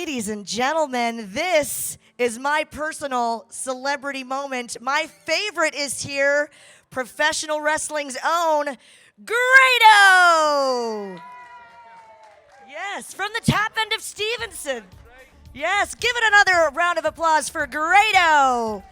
Ladies and gentlemen, this is my personal celebrity moment. My favorite is here, professional wrestling's own Grado. Yes, from the tap end of Stevenson. Yes, give it another round of applause for Grado.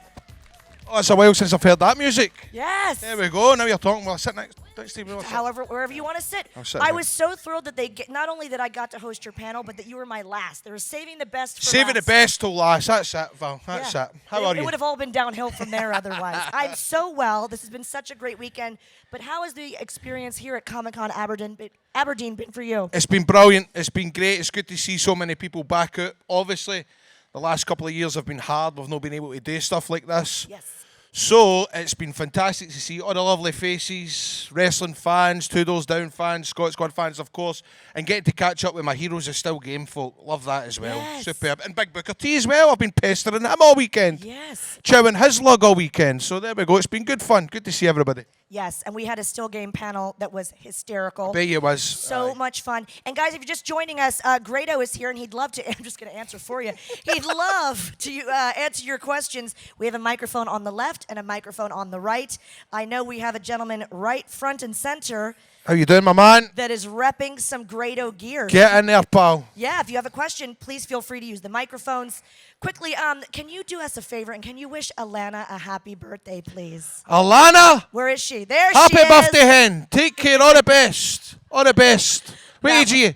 Oh, it's a while since I've heard that music. Yes. There we go. Now you're talking. Well, I sit next to you. However, wherever you want to sit. I was so thrilled that not only that I got to host your panel, but that you were my last. They were saving the best for Saving last. the best till last. That's it, Val. That's it. How are you? It would have all been downhill from there otherwise. I'm so well. This has been such a great weekend. But how has the experience here at Comic-Con Aberdeen been for you? It's been brilliant. It's been great. It's good to see so many people back out. Obviously, the last couple of years have been hard. We've not been able to do stuff like this. Yes. So it's been fantastic to see all the lovely faces, wrestling fans, Two Doors Down fans, Scott Squad fans, of course, and getting to catch up with my heroes is still game folk. Love that as well. Yes. Superb. And Big Booker T as well. I've been pestering him all weekend. Yes. Chowing his lug all weekend. So there we go. It's been good fun. Good to see everybody. Yes, and we had a still game panel that was hysterical. I bet it was. So much fun. And guys, if you're just joining us, Grado is here, and he'd love to, I'm just going to answer for you. He'd love to answer your questions. We have a microphone on the left and a microphone on the right. I know we have a gentleman right front and center. How you doing, my man? That is repping some Grado gear. Get in there, pal. Yeah, if you have a question, please feel free to use the microphones. Quickly, can you do us a favor, and can you wish Alana a happy birthday, please? Alana! Where is she? There Happy she is. birthday, hen. Take care. All the best. All the best. What age are you?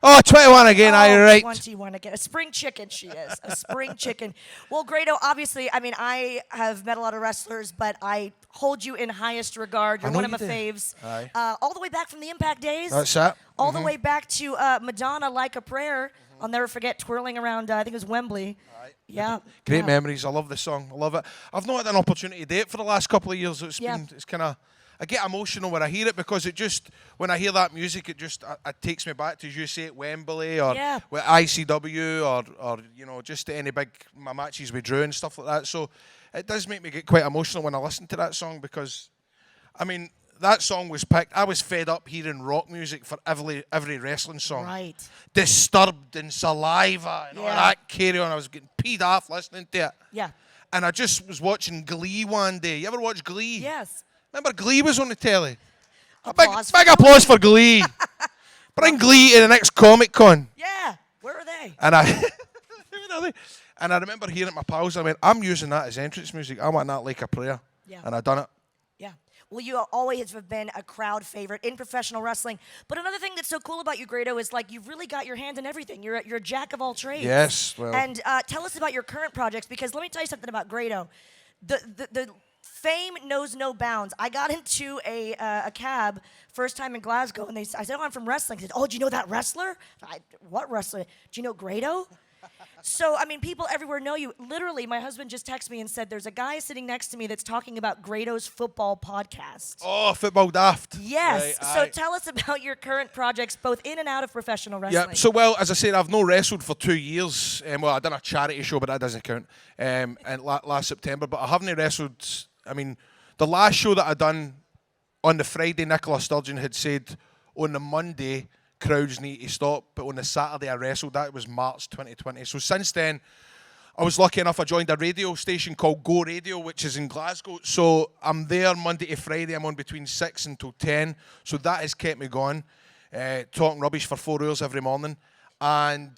Oh, 21 again, are you right? 21 again. A spring chicken she is. A spring chicken. Well, Grado, obviously, I mean, I have met a lot of wrestlers, but I hold you in highest regard. You're one of my faves. Aye. All the way back from the Impact days. That's it. All the way back to Madonna, Like a Prayer. I'll never forget twirling around, I think it was Wembley. Aye. Yeah. Great memories. I love the song. I love it. I've not had an opportunity to do it for the last couple of years. It's kind of, I get emotional when I hear it because it just, when I hear that music, it takes me back to, as you say, at Wembley or with ICW or you know, just to any big my matches we drew and stuff like that. So it does make me get quite emotional when I listen to that song because, I mean, that song was picked. I was fed up hearing rock music for every wrestling song. Right. Disturbed and Saliva and all that carry on. I was getting peed off listening to it. Yeah. And I just was watching Glee one day. You ever watch Glee? Yes. Remember Glee was on the telly? Applause Big applause for Glee. Bring Glee to the next Comic-Con. Yeah. Where are they? And I remember hearing it my pals. I went, I'm using that as entrance music. I want that like a prayer. Yeah. And I done it. Yeah. Well, you always have been a crowd favorite in professional wrestling. But another thing that's so cool about you, Grado, is like you've really got your hand in everything. You're a jack of all trades. Yes. Well. And tell us about your current projects, because let me tell you something about Grado. The fame knows no bounds. I got into a cab first time in Glasgow, and I said, "Oh, I'm from wrestling." They said, "Oh, do you know that wrestler?" What wrestler? Do you know Grado? So, I mean, people everywhere know you. Literally, my husband just texted me and said, there's a guy sitting next to me that's talking about Grado's football podcast. Oh, Football Daft. Yes. Right, so tell us about your current projects, both in and out of professional wrestling. Yeah. So, well, as I said, I've not wrestled for 2 years. Well, I done a charity show, but that doesn't count. And last September, but I haven't wrestled. I mean, the last show that I done on the Friday, Nicola Sturgeon had said on the Monday, crowds need to stop, but on the Saturday I wrestled. That was March 2020. So since then, I was lucky enough I joined a radio station called Go Radio, which is in Glasgow. So I'm there Monday to Friday. I'm on between 6 until 10. So that has kept me going, talking rubbish for 4 hours every morning. And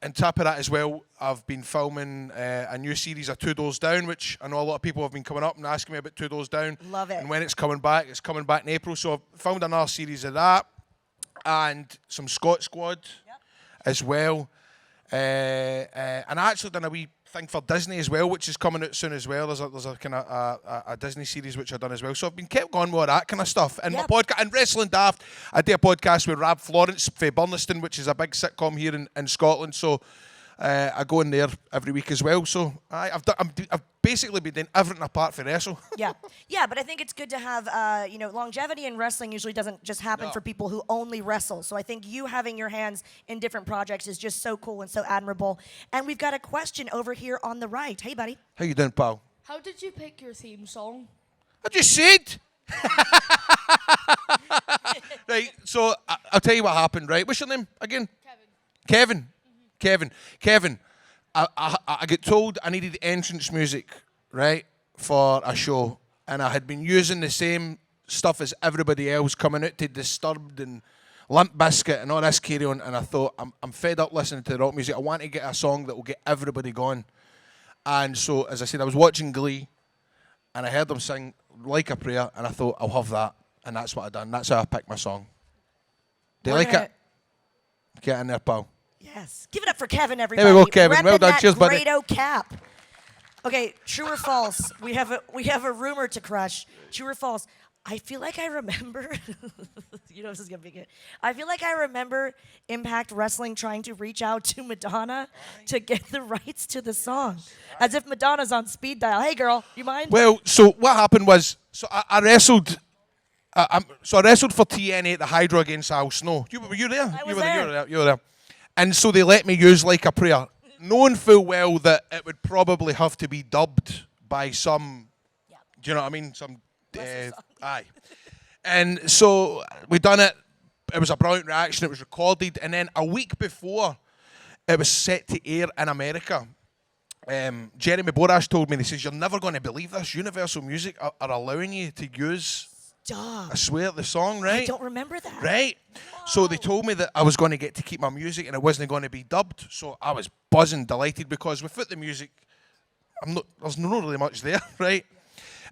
on top of that as well, I've been filming a new series of Two Doors Down, which I know a lot of people have been coming up and asking me about Two Doors Down. Love it. And when it's coming back in April. So I've filmed another series of that. And some Scott Squad as well. And I actually done a wee thing for Disney as well, which is coming out soon as well. There's a kind of a Disney series which I've done as well. So I've been kept going with all that kind of stuff. And my podcast, and Wrestling Daft, I do a podcast with Rab Florence for Burniston, which is a big sitcom here in Scotland. So I go in there every week as well. So I've basically been doing everything apart from wrestle. Yeah, but I think it's good to have, longevity in wrestling usually doesn't just happen for people who only wrestle. So I think you having your hands in different projects is just so cool and so admirable. And we've got a question over here on the right. Hey, buddy. How you doing, pal? How did you pick your theme song? I just said. Right, so I'll tell you what happened, right? What's your name again? Kevin. I get told I needed entrance music, right, for a show, and I had been using the same stuff as everybody else, coming out to Disturbed and Limp Bizkit and all this carry on, and I thought, I'm fed up listening to rock music. I want to get a song that will get everybody going. And so, as I said, I was watching Glee, and I heard them sing Like a Prayer, and I thought, I'll have that, and that's what I done. That's how I picked my song. Do you like it? Get in there, pal. Yes. Give it up for Kevin, everybody. There we go, Kevin. Well done. That Cheers, buddy. Grado cap. Okay, true or false? We have a rumor to crush. True or false? I feel like I remember. You know this is gonna be good. I feel like I remember Impact Wrestling trying to reach out to Madonna to get the rights to the song, as if Madonna's on speed dial. Hey, girl, you mind? Well, so what happened was, I wrestled. I wrestled for TNA at the Hydro against Al Snow. Were you there? I was there. You were there. And so they let me use Like a Prayer, knowing full well that it would probably have to be dubbed by some. Yep. Do you know what I mean? Some. Aye. And so we done it. It was a brilliant reaction. It was recorded, and then a week before it was set to air in America, Jeremy Borash told me, he says, "You're never going to believe this. Universal Music are allowing you to use." Stop. I swear the song, right? I don't remember that. Right. Whoa. So they told me that I was going to get to keep my music and it wasn't going to be dubbed. So I was buzzing, delighted, because without the music, there's not really much there, right?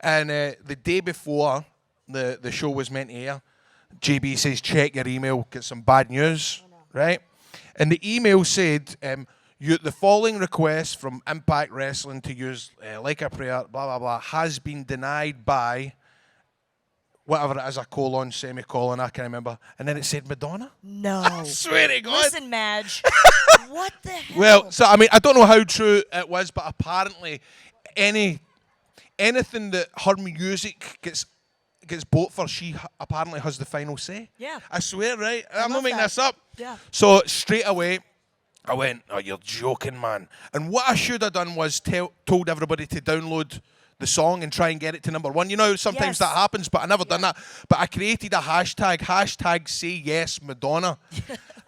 And the day before the show was meant to air, JB says, check your email, get some bad news, right? And the email said, the following request from Impact Wrestling to use Like a Prayer, blah, blah, blah, has been denied by whatever it is, a colon, semicolon, I can't remember. And then it said Madonna. No. I swear to God. Listen, Madge. What the hell? Well, so, I mean, I don't know how true it was, but apparently anything that her music gets bought for, she apparently has the final say. Yeah. I swear, right? I'm not making that. this up. Yeah. So straight away, I went, oh, you're joking, man. And what I should have done was told everybody to download the song and try and get it to number one. You know, sometimes that happens, but I never done that. But I created a hashtag say yes Madonna.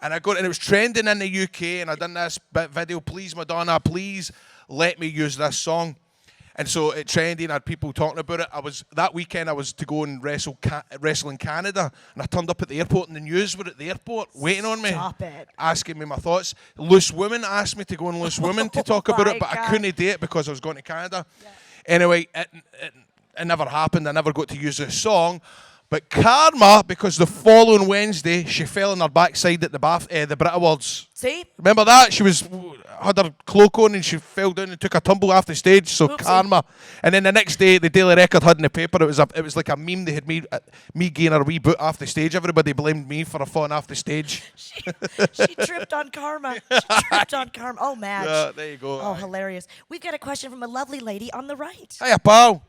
And I got it, and it was trending in the UK, and I done this video, please Madonna, please let me use this song. And so it trended, and I had people talking about it. That weekend I was to go and wrestle in Canada, and I turned up at the airport, and the news were at the airport waiting on me. Stop it. Asking me my thoughts. Loose Women asked me to go on Loose Women to talk about it, but God. I couldn't do it because I was going to Canada. Yeah. Anyway, it never happened. I never got to use this song. But karma, because the following Wednesday, she fell on her backside at the Brit Awards. See? Remember that? She had her cloak on and she fell down and took a tumble off the stage. So Oopsie. karma. And then the next day, the Daily Record had in the paper, it was like a meme. They had me getting her wee boot off the stage. Everybody blamed me for her falling off the stage. She tripped on karma. She tripped on karma. Oh, Madge. Yeah, there you go. Oh, hilarious. We've got a question from a lovely lady on the right. Hiya, pal.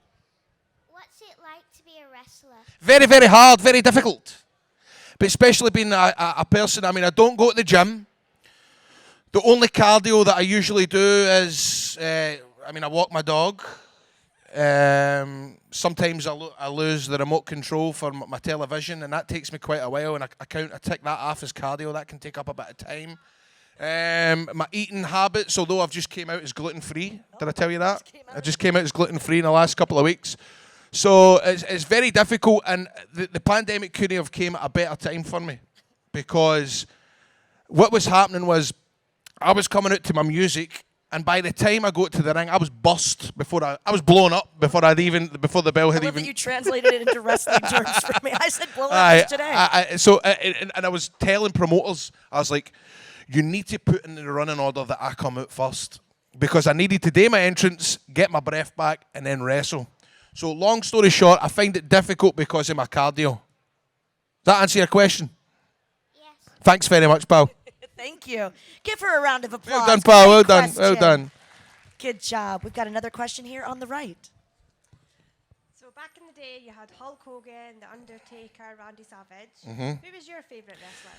What's it like to be a wrestler? Very, very hard, very difficult. But especially being a person, I mean, I don't go to the gym. The only cardio that I usually do is, I walk my dog. Sometimes I lose the remote control for my television, and that takes me quite a while, and I tick that off as cardio. That can take up a bit of time. My eating habits, although I've just came out as gluten-free. Did I tell you that? I just came out as gluten-free in the last couple of weeks. So it's very difficult, and the pandemic couldn't have came at a better time for me, because what was happening was I was coming out to my music, and by the time I got to the ring, I was burst before I was blown up before the bell had I love even. that you translated it into wrestling terms for me. I said blow up today. And I was telling promoters, I was like, you need to put in the running order that I come out first, because I needed to do my entrance, get my breath back, and then wrestle. So long story short, I find it difficult because of my cardio. Does that answer your question? Yes. Thanks very much, pal. Thank you. Give her a round of applause. Well done, pal. Well Great done. question. Well done. Good job. We've got another question here on the right. So back in the day, you had Hulk Hogan, The Undertaker, Randy Savage. Mm-hmm. Who was your favourite wrestler?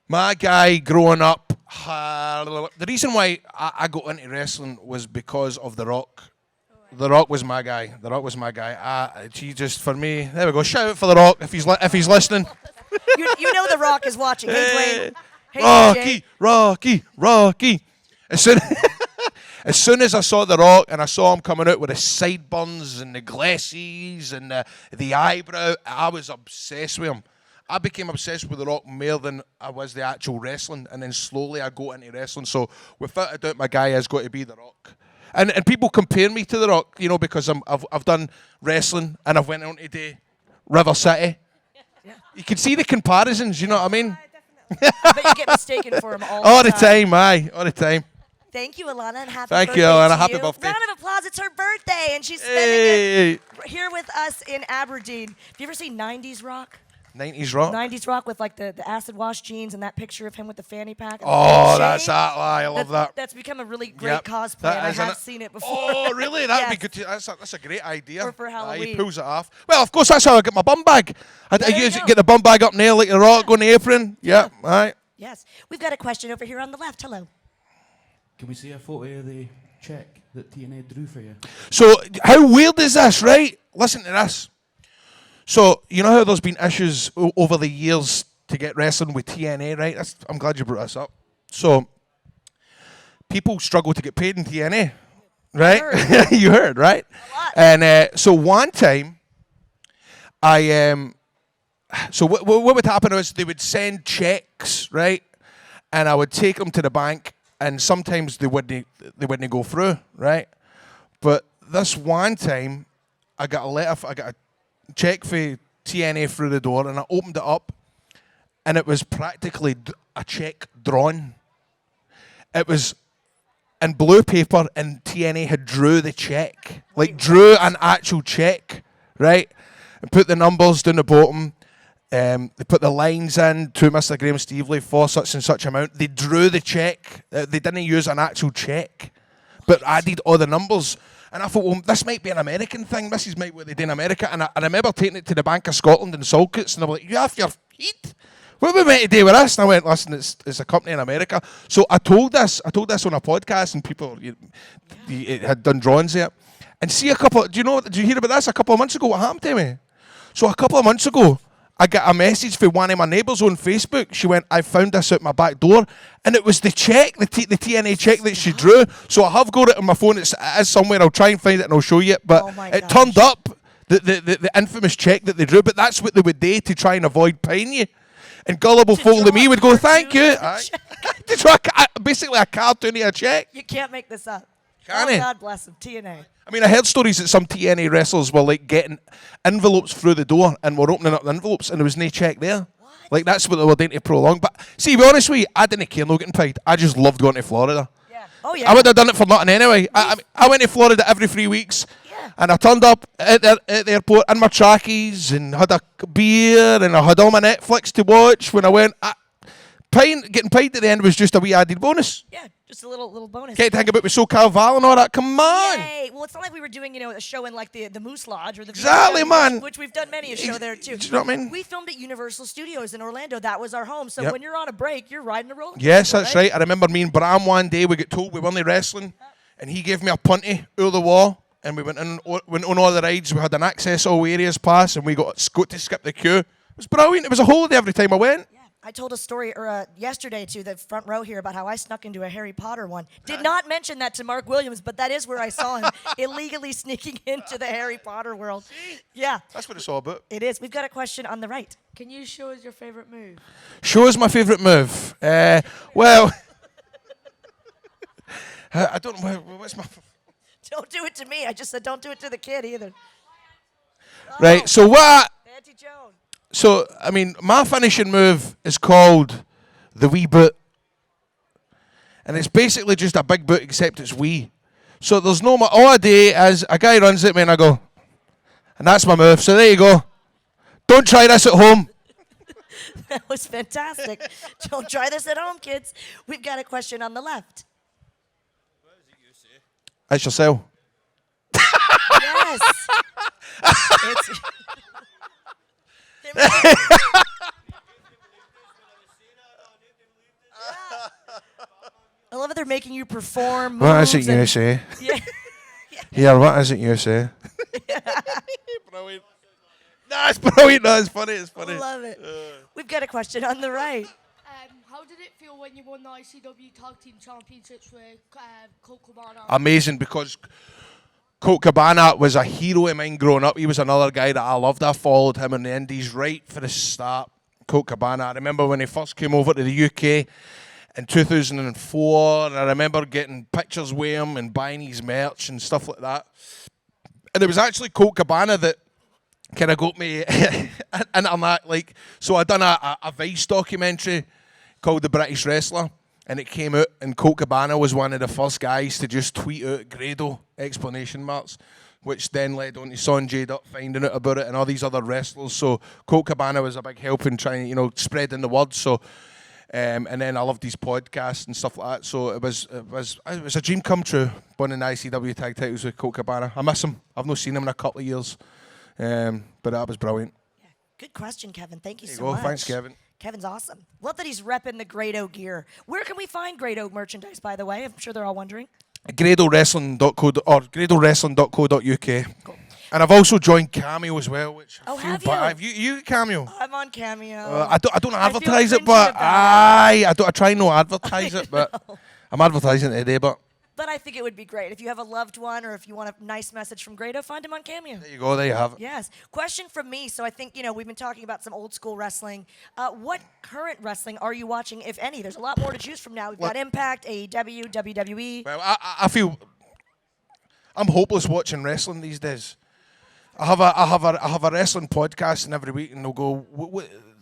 My guy growing up, the reason why I got into wrestling was because of The Rock. The Rock was my guy. The Rock was my guy. He just, for me, there we go. Shout out for The Rock if he's listening. You know The Rock is watching. Hey, Dwayne. Hey, Rocky, DJ. Rocky, Rocky. As soon, as soon as I saw The Rock and I saw him coming out with the sideburns and the glasses and the eyebrow, I was obsessed with him. I became obsessed with The Rock more than I was the actual wrestling, and then slowly I got into wrestling. So without a doubt, my guy has got to be The Rock. And people compare me to The Rock, you know, because I've done wrestling and I've went on to do River City. Yeah. You can see the comparisons, you know what I mean? I bet you get mistaken for him All the time, aye, all the time. Thank you, Alana, and happy Thank birthday you, Alana. to Happy you. birthday. Round of applause. It's her birthday, and she's spending Hey, it here with us in Aberdeen. Have you ever seen 90s Rock? 90s rock. 90s Rock with like the acid wash jeans and that picture of him with the fanny pack. And the Oh, chain? that's that. I love that. That's become a really great Yep, cosplay, that and I is, isn't have it? seen it before. Oh, really? That'd be Yes. good. That's a great idea. Or for He Halloween. pulls it off. Well, of course, that's how I get my bum bag. I there you use go. get the bum bag up there like The Rock on the apron. Yeah, all right. Yes. We've got a question over here on the left. Hello. Can we see a photo of the check that TNA drew for you? So, how weird is this, right? Listen to this. So, you know how there's been issues over the years to get wrestling with TNA, right? I'm glad you brought this up. So, people struggle to get paid in TNA, right? Heard. You heard, right? A lot. And so one time, so what would happen is they would send checks, right? And I would take them to the bank, and sometimes they wouldn't go through, right? But this one time, I got a check for TNA through the door, and I opened it up, and it was practically a check drawn. It was in blue paper, and TNA had drew the check, like drew an actual check, right? And put the numbers down the bottom. They put the lines in to Mr. Graham Stevely for such and such amount. They drew the check. They didn't use an actual check, but added all the numbers. And I thought, well, this might be an American thing. This is might what they do in America. And I remember taking it to the Bank of Scotland in Salkits, and they were like, "You have your feet? What are we meant to do with this?" And I went, "Listen, it's a company in America." So I told this on a podcast, and people had done drawings there. And see, did you hear about this a couple of months ago? What happened to me? So a couple of months ago, I got a message from one of my neighbours on Facebook. She went, "I found this out my back door." And it was the check, the TNA check that she drew. So I have got it on my phone. It is somewhere. I'll try and find it and I'll show you it. But Oh my it gosh. turned up, the infamous check that they drew. But that's what they would do to try and avoid paying you. And gullible To folk draw like me a would go, "Thank you." cartoon To draw basically a cartoon of a check. You can't make this up. Can oh, he? God bless him. TNA. I mean, I heard stories that some TNA wrestlers were like getting envelopes through the door and were opening up the envelopes and there was no check there. What? Like, that's what they were doing to prolong. But see, to be honest with you, I didn't care no getting paid. I just loved going to Florida. Yeah. Oh, yeah. I would have done it for nothing anyway. I went to Florida every 3 weeks. Yeah. And I turned up at the airport in my trackies and had a beer and I had all my Netflix to watch when I went. Getting paid at the end was just a wee added bonus. Yeah, just a little bonus. Can't think about with SoCal Val and all that. Come on. Yay. Well, it's not like we were doing, a show in like the Moose Lodge or the Exactly, VFW, man. which we've done many a show there too. Do you know what I mean? We filmed at Universal Studios in Orlando. That was our home. So Yep. when you're on a break, you're riding a roller coaster. Yes, that's right. I remember me and Bram one day, we got told we weren't wrestling, and he gave me a punty over the wall, and we went on all the rides. We had an access all areas pass, and we got to skip the queue. It was brilliant. It was a holiday every time I went. Yeah. I told a story yesterday to the front row here about how I snuck into a Harry Potter one. Did not mention that to Mark Williams, but that is where I saw him illegally sneaking into the Harry Potter world. Yeah, That's what it's all about. it is. We've got a question on the right. Can you show us your favorite move? Show us my favourite move. Well, I don't know. What's my... Don't do it to me. I just said don't do it to the kid either. Right, so what... Auntie Joan. So, I mean, my finishing move is called the wee boot. And it's basically just a big boot, except it's wee. So there's no... All I do is a guy runs at me and I go, and that's my move. So there you go. Don't try this at home. That was fantastic. Don't try this at home, kids. We've got a question on the left. That's yourself. Yes. It's... I love that they're making you perform. What is it moves you and- say? Yeah. Here, what is it you say? Brilliant. No, it's brilliant. No, it's funny. It's funny. Love it. We've got a question on the right. How did it feel when you won the ICW Tag Team Championships with Colt Cabana? Amazing, because Colt Cabana was a hero of mine growing up. He was another guy that I loved. I followed him in the Indies right for the start. Colt Cabana. I remember when he first came over to the UK in 2004. And I remember getting pictures with him and buying his merch and stuff like that. And it was actually Colt Cabana that kind of got me into that. Like, so I done a Vice documentary called The British Wrestler, and it came out, and Colt Cabana was one of the first guys to just tweet out Grado exclamation marks, which then led on to Sanjay Dutt finding out about it and all these other wrestlers. So Colt Cabana was a big help in trying, spreading the word. So, and then I loved these podcasts and stuff like that. So it was a dream come true, winning the ICW tag titles with Colt Cabana. I miss him. I've not seen him in a couple of years, but that was brilliant. Yeah. Good question, Kevin. Thank you There you so go. much. Thanks, Kevin. Kevin's awesome. Love that he's repping the Grado gear. Where can we find Grado merchandise, by the way? I'm sure they're all wondering. GradoWrestling.co.uk. Cool. And I've also joined Cameo as well, which I Oh, feel have bad. you? Have you Cameo? I'm on Cameo. I don't I feel advertise it, cringy but about I try not to advertise it, but I'm advertising it today, but But I think it would be great. If you have a loved one or if you want a nice message from Grado, find him on Cameo. there you go, there you have it. Yes. Question from me. So I think, we've been talking about some old school wrestling. What current wrestling are you watching, if any? There's a lot more to choose from now. We've got Impact, AEW, WWE. Well, I feel I'm hopeless watching wrestling these days. I have a wrestling podcast, and every week, and they'll go,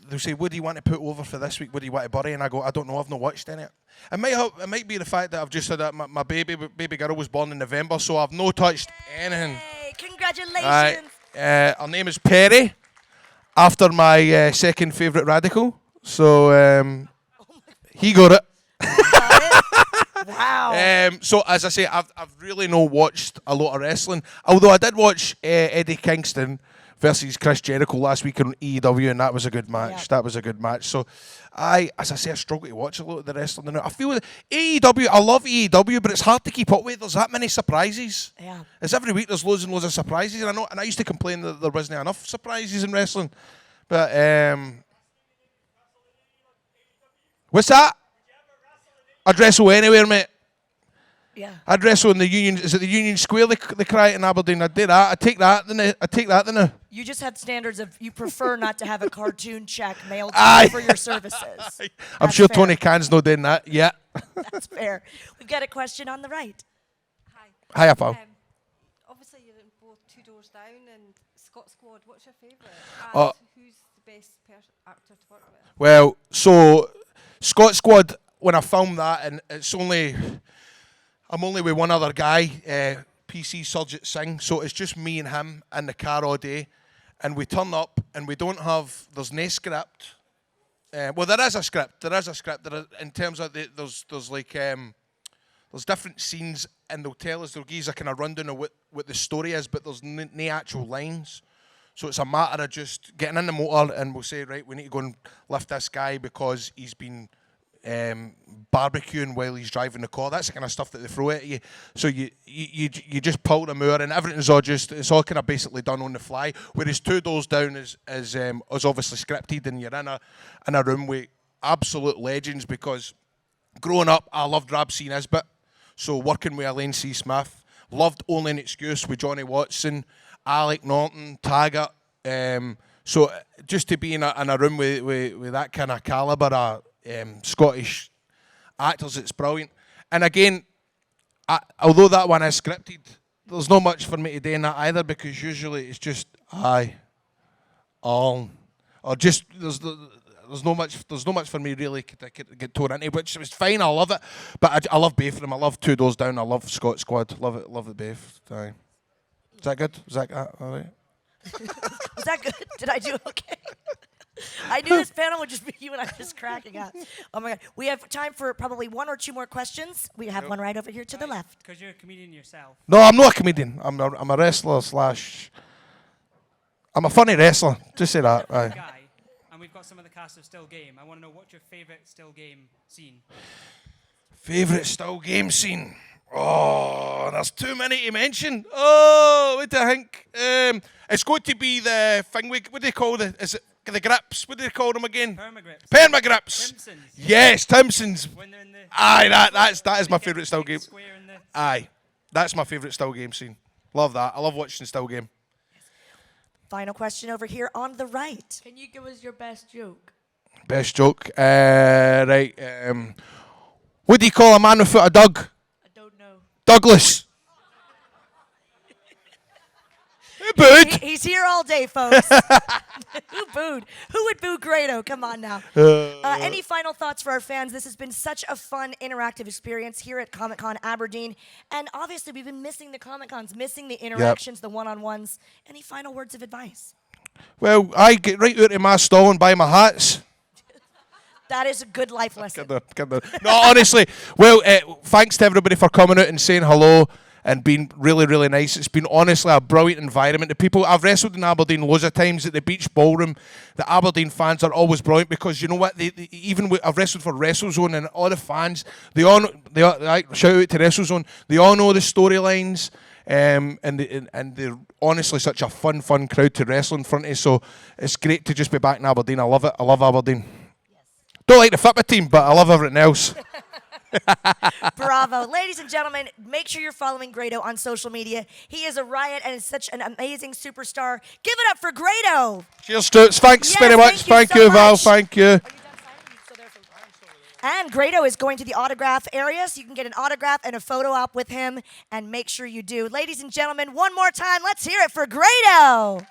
they'll say, "What do you want to put over for this week? What do you want to bury?" And I go, "I don't know. I've not watched any." It might be the fact that I've just said that my baby girl was born in November, so I've no touched anything. Hey, congratulations. Right. Her name is Perry, after my second favourite Radical. So he got it. Got it? Wow. So as I say, I've really not watched a lot of wrestling. Although I did watch Eddie Kingston versus Chris Jericho last week on EW, and that was a good match. Yeah. That was a good match. So as I say, I struggle to watch a lot of the wrestling now. I feel that AEW, I love AEW, but it's hard to keep up with. There's that many surprises. Yeah. It's every week there's loads and loads of surprises, and I used to complain that there wasn't enough surprises in wrestling. But what's that? I'd wrestle anywhere, mate. Yeah. I'd wrestle in the Union. Is it the Union Square? They cry it in Aberdeen. I'd do that. I'd take that. Then You just had standards of you prefer not to have a cartoon check mailed to Aye. you for your services. I'm That's sure fair. Tony Khan's not doing that yet. That's fair. We've got a question on the right. Hi. Hiya, pal. Obviously, you're in both Two Doors Down and Scott Squad. What's your favourite? And Uh, who's the best actor to work with? Well, so Scott Squad, when I filmed that, and I'm only with one other guy, PC Surjit Singh, so it's just me and him in the car all day, and we turn up, and there's no script. Well, there is a script. In terms of there's different scenes, and they'll tell us, they'll give us a kind of rundown of what the story is, but there's no actual lines. So it's a matter of just getting in the motor, and we'll say, right, we need to go and lift this guy because he's been barbecuing while he's driving the car. That's the kind of stuff that they throw at you. So you just pull the mower, and everything's it's all kind of basically done on the fly. Whereas Two Doors Down is obviously scripted, and you're in a room with absolute legends. Because growing up, I loved Rab C. Nisbet. So working with Elaine C. Smith, loved Only an Excuse with Johnny Watson, Alec Norton, Taggart. So just to be in a room with that kind of calibre of Scottish actors, it's brilliant. And again, although that one is scripted, there's not much for me to do in that either, because usually it's just or just there's no much for me really to get torn into, which was fine. I love it, but I love both of them. I love Two Doors Down. I love Scott Squad. Love it both. Aye. Is that good? Is that all right? Was that good? Did I do okay? I knew this panel would just be you and I just cracking up. Oh my God. We have time for probably one or two more questions. We have one right over here to the left. Because you're a comedian yourself. No, I'm not a comedian. I'm a wrestler / I'm a funny wrestler. Just say that. Aye. Guy, and we've got some of the cast of Still Game. I want to know, what's your favourite Still Game scene? Favourite Still Game scene? Oh, there's too many to mention. Oh, what do I think? It's going to be the thing. What do they call it? Is it the grips. What do they call them again? Permagrips. Permagrips. Timpsons. Yes, Timpsons. When they're in the Aye, that is my favourite still game. square in the Aye, that's my favourite still game scene. Love that. I love watching still game. Final question over here on the right. Can you give us your best joke? Best joke. Right. What do you call a man without a dug? I don't know. Douglas. Who booed? He's here all day, folks. Who booed? Who would boo Grado? Come on now. Any final thoughts for our fans? This has been such a fun, interactive experience here at Comic-Con Aberdeen. And obviously, we've been missing the Comic-Cons, missing the interactions, the one-on-ones. Any final words of advice? Well, I get right out of my stall and buy my hats. That is a good life lesson. No, honestly. Well, thanks to everybody for coming out and saying hello and being really, really nice. It's been honestly a brilliant environment. The people I've wrestled in Aberdeen loads of times at the Beach Ballroom. The Aberdeen fans are always brilliant because you know what? I've wrestled for WrestleZone and all the fans. They all shout out to WrestleZone. They all know the storylines. And they're honestly such a fun crowd to wrestle in front of. So it's great to just be back in Aberdeen. I love it. I love Aberdeen. Don't like the football team, but I love everything else. Bravo. Ladies and gentlemen, make sure you're following Grado on social media. He is a riot and is such an amazing superstar. Give it up for Grado. Cheers, Stoots. Thanks Yes, very much. thank Thank you so you, Val. much. Thank you. Are you done signing? You still there for And Grado is going to the autograph area, so you can get an autograph and a photo op with him, and make sure you do. Ladies and gentlemen, one more time, let's hear it for Grado.